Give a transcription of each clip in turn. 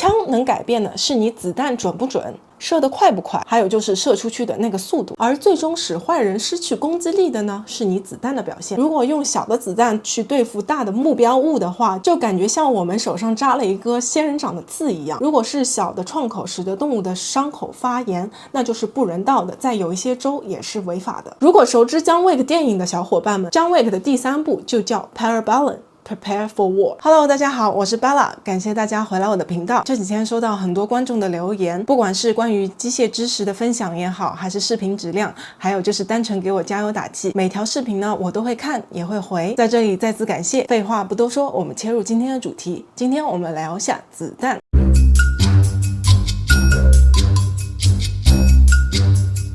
枪能改变的是你子弹准不准，射得快不快，还有就是射出去的那个速度。而最终使坏人失去攻击力的呢，是你子弹的表现。如果用小的子弹去对付大的目标物的话，就感觉像我们手上扎了一个仙人掌的刺一样。如果是小的创口使得动物的伤口发炎，那就是不人道的，在有一些州也是违法的。如果熟知John Wick电影的小伙伴们，John Wick的第3部就叫 Parabellum。Prepare for War。Hello， 大家好，我是 Bella， 感谢大家回来我的频道。这几天收到很多观众的留言，不管是关于机械知识的分享也好，还是视频质量，还有就是单纯给我加油打气，每条视频呢我都会看也会回，在这里再次感谢。废话不多说，我们切入今天的主题。今天我们聊一下子弹。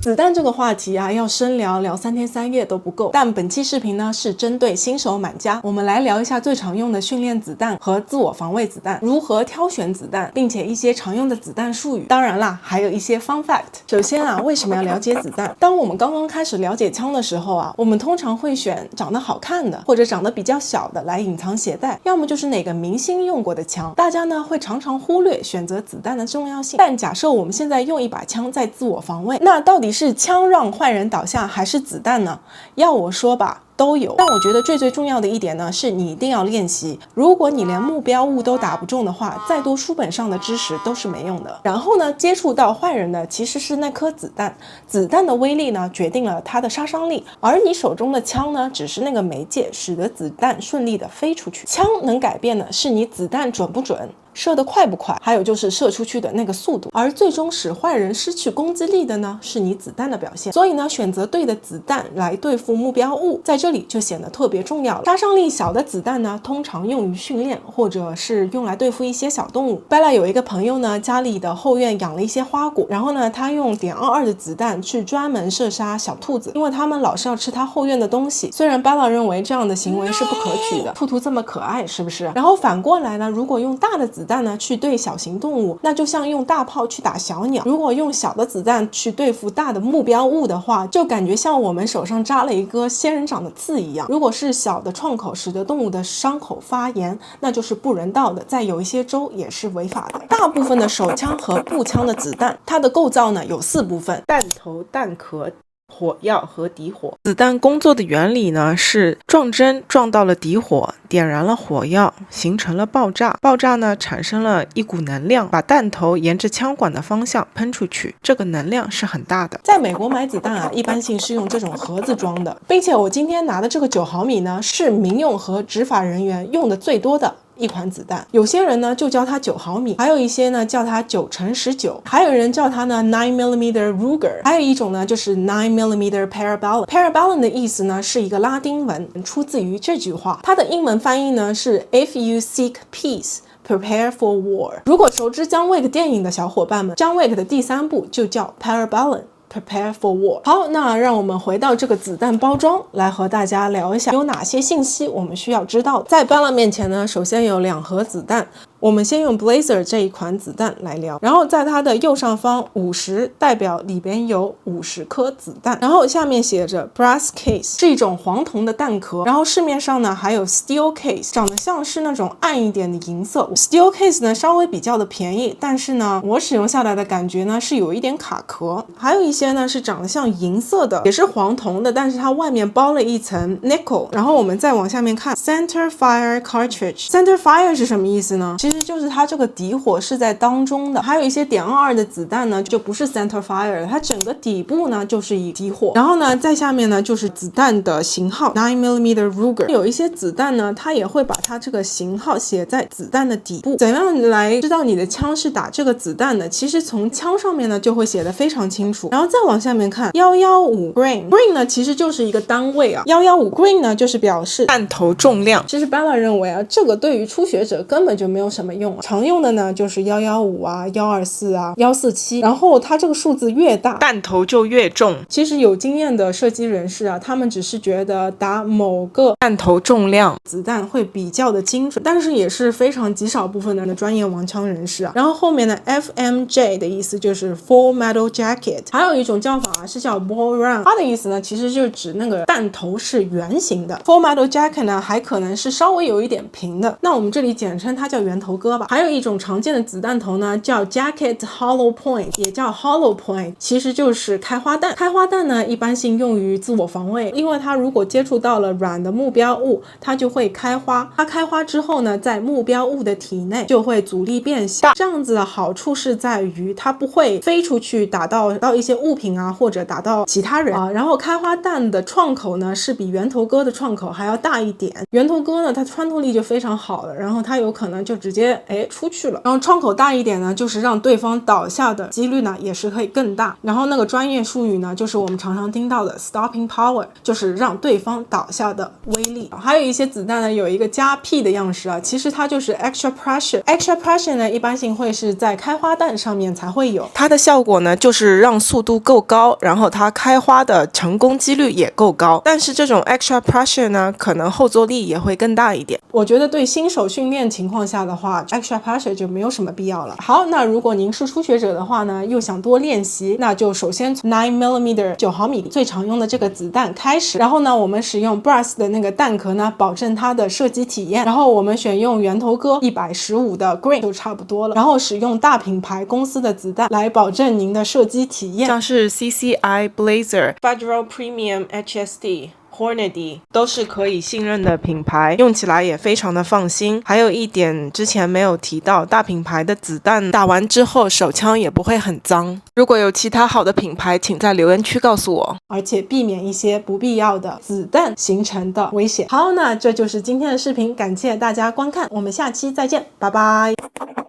子弹这个话题啊，要深聊3天3夜都不够。但本期视频呢是针对新手买家，我们来聊一下最常用的训练子弹和自我防卫子弹，如何挑选子弹，并且一些常用的子弹术语。当然啦，还有一些 fun fact。首先啊，为什么要了解子弹？当我们刚刚开始了解枪的时候啊，我们通常会选长得好看的，或者长得比较小的来隐藏携带，要么就是哪个明星用过的枪。大家呢会常常忽略选择子弹的重要性。但假设我们现在用一把枪在自我防卫，那到底是枪让坏人倒下还是子弹呢？要我说吧，都有。但我觉得最重要的一点呢，是你一定要练习。如果你连目标物都打不中的话，再多书本上的知识都是没用的。然后呢，接触到坏人的其实是那颗子弹，子弹的威力呢决定了它的杀伤力，而你手中的枪呢只是那个媒介，使得子弹顺利的飞出去。枪能改变的是你子弹准不准，射得快不快，还有就是射出去的那个速度。而最终使坏人失去攻击力的呢，是你子弹的表现。所以呢，选择对的子弹来对付目标物，在这里就显得特别重要了。杀伤力小的子弹呢，通常用于训练，或者是用来对付一些小动物。Bella 有一个朋友呢，家里的后院养了一些花果，然后呢，他用.22的子弹去专门射杀小兔子，因为他们老是要吃他后院的东西。虽然 Bella 认为这样的行为是不可取的，兔兔这么可爱，是不是？然后反过来呢，如果用大的子弹呢去对小型动物，那就像用大炮去打小鸟。如果用小的子弹去对付大的目标物的话，就感觉像我们手上扎了一个仙人掌的刺一样。如果是小的创口使得动物的伤口发炎，那就是不人道的，在有一些州也是违法的。大部分的手枪和步枪的子弹，它的构造呢有4部分：弹头、弹壳、火药和底火。子弹工作的原理呢是撞针撞到了底火，点燃了火药，形成了爆炸。爆炸呢产生了一股能量，把弹头沿着枪管的方向喷出去，这个能量是很大的。在美国买子弹啊，一般性是用这种盒子装的，并且我今天拿的这个9毫米呢，是民用和执法人员用的最多的一款子弹。有些人呢就叫它9毫米，还有一些呢叫它9×19，还有人叫它呢 9mm Ruger， 还有一种呢就是 9mm Parabellum。Parabellum 的意思呢是一个拉丁文，出自于这句话，它的英文翻译呢是 If you seek peace，Prepare for War。 如果熟知John Wick电影的小伙伴们，John Wick的第3部就叫 Parabellum。Prepare for War。 好，那让我们回到这个子弹包装，来和大家聊一下有哪些信息我们需要知道。在 Bella 面前呢，首先有2盒子弹，我们先用 Blazer 这一款子弹来聊。然后在它的右上方50代表里边有50颗子弹，然后下面写着 Brass Case， 是一种黄铜的弹壳。然后市面上呢还有 Steel Case， 长得像是那种暗一点的银色。Steel Case 呢稍微比较的便宜，但是呢我使用下来的感觉呢是有一点卡壳。还有一些呢是长得像银色的，也是黄铜的，但是它外面包了一层 nickel。然后我们再往下面看 Center Fire Cartridge。Center Fire 是什么意思呢？其实就是它这个底火是在当中的。还有一些.22的子弹呢就不是 Center Fire， 它整个底部呢就是以底火。然后呢在下面呢就是子弹的型号 9mm Ruger。 有一些子弹呢它也会把它这个型号写在子弹的底部。怎样来知道你的枪是打这个子弹的？其实从枪上面呢就会写得非常清楚。然后再往下面看115 grain 呢其实就是一个单位啊，115 grain 呢就是表示弹头重量。其实 Bella 认为啊，这个对于初学者根本就没有什么用啊。常用的呢就是115啊、124啊、147，然后它这个数字越大，弹头就越重。其实有经验的射击人士啊，他们只是觉得打某个弹头重量子弹会比较的精准，但是也是非常极少部分的专业王枪人士啊。然后后面的 FMJ 的意思就是 Full Metal Jacket， 还有一种叫法啊是叫 Ball Round， 它的意思呢其实就是指那个弹头是圆形的。 Full Metal Jacket 呢还可能是稍微有一点平的，那我们这里简称它叫圆头头割吧。还有一种常见的子弹头呢，叫 Jacket Hollow Point， 也叫 Hollow Point， 其实就是开花弹。开花弹呢，一般性用于自我防卫，因为它如果接触到了软的目标物，它就会开花。它开花之后呢，在目标物的体内就会阻力变小。这样子的好处是在于它不会飞出去打到一些物品啊，或者打到其他人啊。然后开花弹的创口呢，是比圆头割的创口还要大一点。圆头割呢，它穿透力就非常好了，然后它有可能就直接出去了。然后创口大一点呢，就是让对方倒下的几率呢也是可以更大。然后那个专业术语呢，就是我们常常听到的 stopping power， 就是让对方倒下的威力。还有一些子弹呢，有一个加 P 的样式啊，其实它就是 extra pressure。extra pressure 呢，一般性会是在开花弹上面才会有。它的效果呢，就是让速度够高，然后它开花的成功几率也够高。但是这种 extra pressure 呢，可能后坐力也会更大一点。我觉得对新手训练情况下的话 extra pressure 就没有什么必要了。好，那如果您是初学者的话呢，又想多练习，那就首先从 9mm 9毫米最常用的这个子弹开始。然后呢，我们使用 brass 的那个弹壳呢，保证它的射击体验。然后我们选用圆头割115的 grain 就差不多了。然后使用大品牌公司的子弹来保证您的射击体验，像是 CCI Blazer、Federal Premium HSD。Hornady 都是可以信任的品牌，用起来也非常的放心。还有一点之前没有提到，大品牌的子弹打完之后手枪也不会很脏。如果有其他好的品牌，请在留言区告诉我，而且避免一些不必要的子弹形成的危险。好，那这就是今天的视频，感谢大家观看，我们下期再见，拜拜。